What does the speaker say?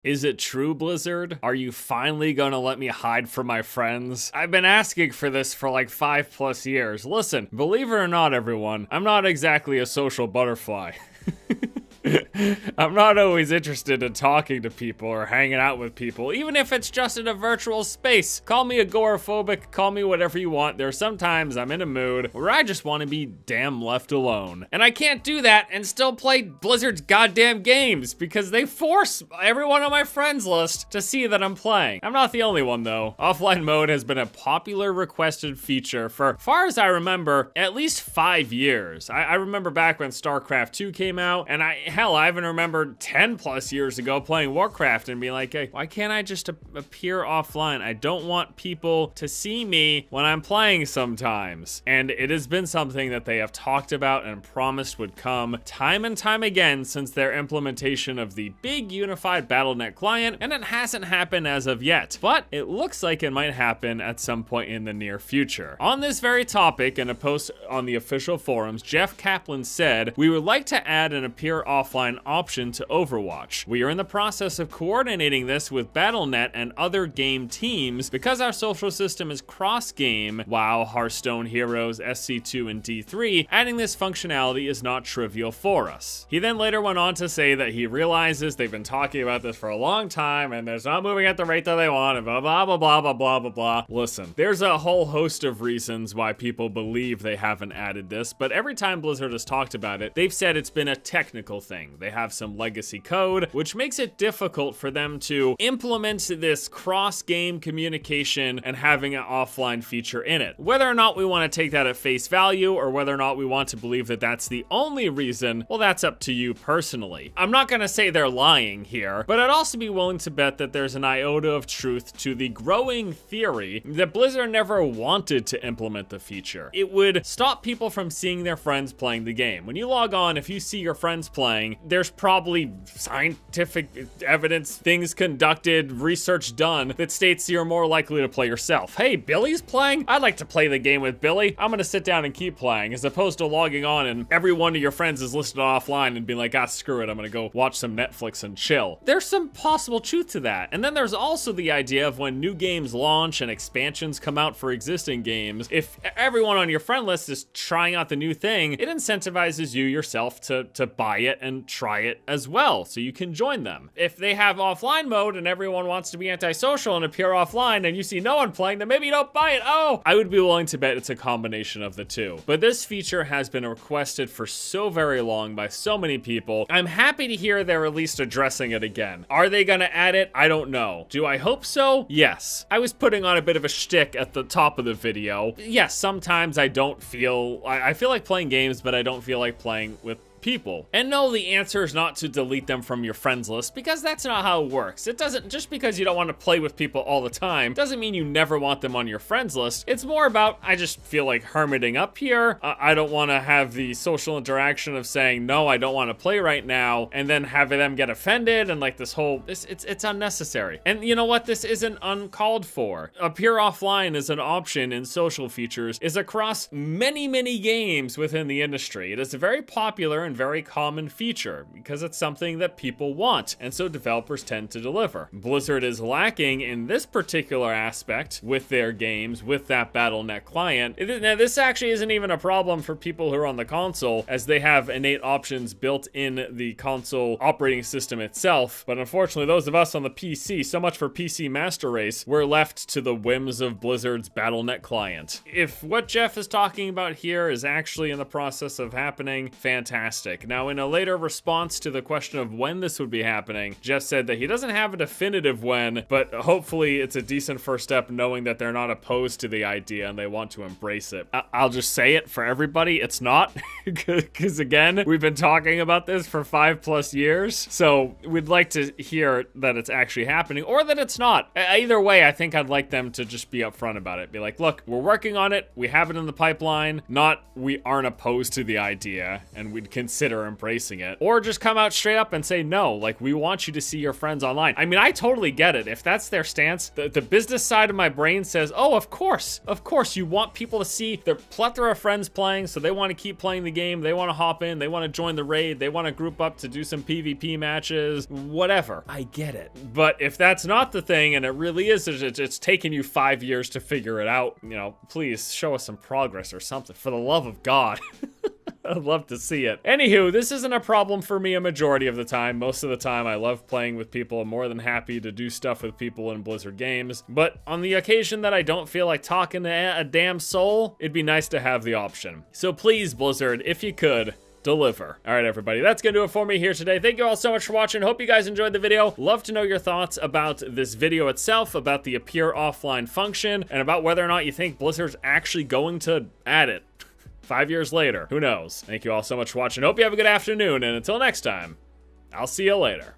Is it true, Blizzard? Are you finally gonna let me hide from my friends? I've been asking for this for like 5+ years. Listen, believe it or not, everyone, I'm not exactly a social butterfly. I'm not always interested in talking to people or hanging out with people, even if it's just in a virtual space. Call me agoraphobic, call me whatever you want. There are sometimes I'm in a mood where I just want to be damn left alone. And I can't do that and still play Blizzard's goddamn games because they force everyone on my friends list to see that I'm playing. I'm not the only one though. Offline mode has been a popular requested feature for, far as I remember, at least 5 years. I remember back when StarCraft 2 came out, and I even remember 10+ years ago playing Warcraft and being like, hey, why can't I just appear offline? I don't want people to see me when I'm playing sometimes. And it has been something that they have talked about and promised would come time and time again since their implementation of the big unified Battle.net client, and it hasn't happened as of yet. But it looks like it might happen at some point in the near future. On this very topic, in a post on the official forums, Jeff Kaplan said, "We would like to add an appear offline option to Overwatch. We are in the process of coordinating this with Battle.net and other game teams because our social system is cross-game, WoW, Hearthstone, Heroes, SC2, and D3. Adding this functionality is not trivial for us." He then later went on to say that he realizes they've been talking about this for a long time and it's not moving at the rate that they want and blah, blah, blah, blah, blah, blah, blah, blah. Listen, there's a whole host of reasons why people believe they haven't added this, but every time Blizzard has talked about it, they've said it's been a technical thing. They have some legacy code, which makes it difficult for them to implement this cross-game communication and having an offline feature in it. Whether or not we want to take that at face value or whether or not we want to believe that that's the only reason, well, that's up to you personally. I'm not gonna say they're lying here, but I'd also be willing to bet that there's an iota of truth to the growing theory that Blizzard never wanted to implement the feature. It would stop people from seeing their friends playing the game. When you log on, if you see your friends playing, there's probably scientific evidence, things conducted, research done that states you're more likely to play yourself. Hey, Billy's playing? I'd like to play the game with Billy. I'm gonna sit down and keep playing, as opposed to logging on and every one of your friends is listed offline and being like, ah, screw it, I'm gonna go watch some Netflix and chill. There's some possible truth to that. And then there's also the idea of when new games launch and expansions come out for existing games, if everyone on your friend list is trying out the new thing, it incentivizes you yourself to buy it and try it as well, so you can join them. If they have offline mode and everyone wants to be antisocial and appear offline and you see no one playing, then maybe you don't buy it. Oh, I would be willing to bet it's a combination of the two. But this feature has been requested for so very long by so many people. I'm happy to hear they're at least addressing it again. Are they gonna add it? I don't know. Do I hope so? Yes. I was putting on a bit of a shtick at the top of the video. Yes, sometimes I don't feel, I feel like playing games, but I don't feel like playing with people. And no, the answer is not to delete them from your friends list, because that's not how it works. It doesn't, just because you don't want to play with people all the time doesn't mean you never want them on your friends list. It's more about, I just feel like hermiting up here. I don't want to have the social interaction of saying, no, I don't want to play right now, and then having them get offended and like this whole, it's unnecessary. And you know what? This isn't uncalled for. Appear offline as an option in social features is across many, many games within the industry. It is a very popular and very common feature because it's something that people want, and so developers tend to deliver. Blizzard is lacking in this particular aspect with their games, with that Battle.net client. Now, this actually isn't even a problem for people who are on the console, as they have innate options built in the console operating system itself, but unfortunately those of us on the PC, so much for PC Master Race, we're left to the whims of Blizzard's Battle.net client. If what Jeff is talking about here is actually in the process of happening, fantastic. Now, in a later response to the question of when this would be happening, Jeff said that he doesn't have a definitive when, but hopefully it's a decent first step knowing that they're not opposed to the idea and they want to embrace it. I'll just say it for everybody, it's not, because again, we've been talking about this for 5+ years, so we'd like to hear that it's actually happening or that it's not. Either way, I think I'd like them to just be upfront about it. Be like, look, we're working on it, we have it in the pipeline, not we aren't opposed to the idea, and we'd consider consider embracing it. Or just come out straight up and say, no, like, we want you to see your friends online. I mean, I totally get it. If that's their stance, the business side of my brain says, oh, of course, you want people to see their plethora of friends playing, so they want to keep playing the game, they want to hop in, they want to join the raid, they want to group up to do some PvP matches, whatever. I get it. But if that's not the thing, and it really is, it's taken you 5 years to figure it out, you know, please show us some progress or something, for the love of God. I'd love to see it. Anywho, this isn't a problem for me a majority of the time. Most of the time, I love playing with people. I'm more than happy to do stuff with people in Blizzard games. But on the occasion that I don't feel like talking to a damn soul, it'd be nice to have the option. So please, Blizzard, if you could, deliver. All right, everybody, that's gonna do it for me here today. Thank you all so much for watching. Hope you guys enjoyed the video. Love to know your thoughts about this video itself, about the appear offline function, and about whether or not you think Blizzard's actually going to add it. 5 years later, who knows? Thank you all so much for watching. Hope you have a good afternoon, and until next time, I'll see you later.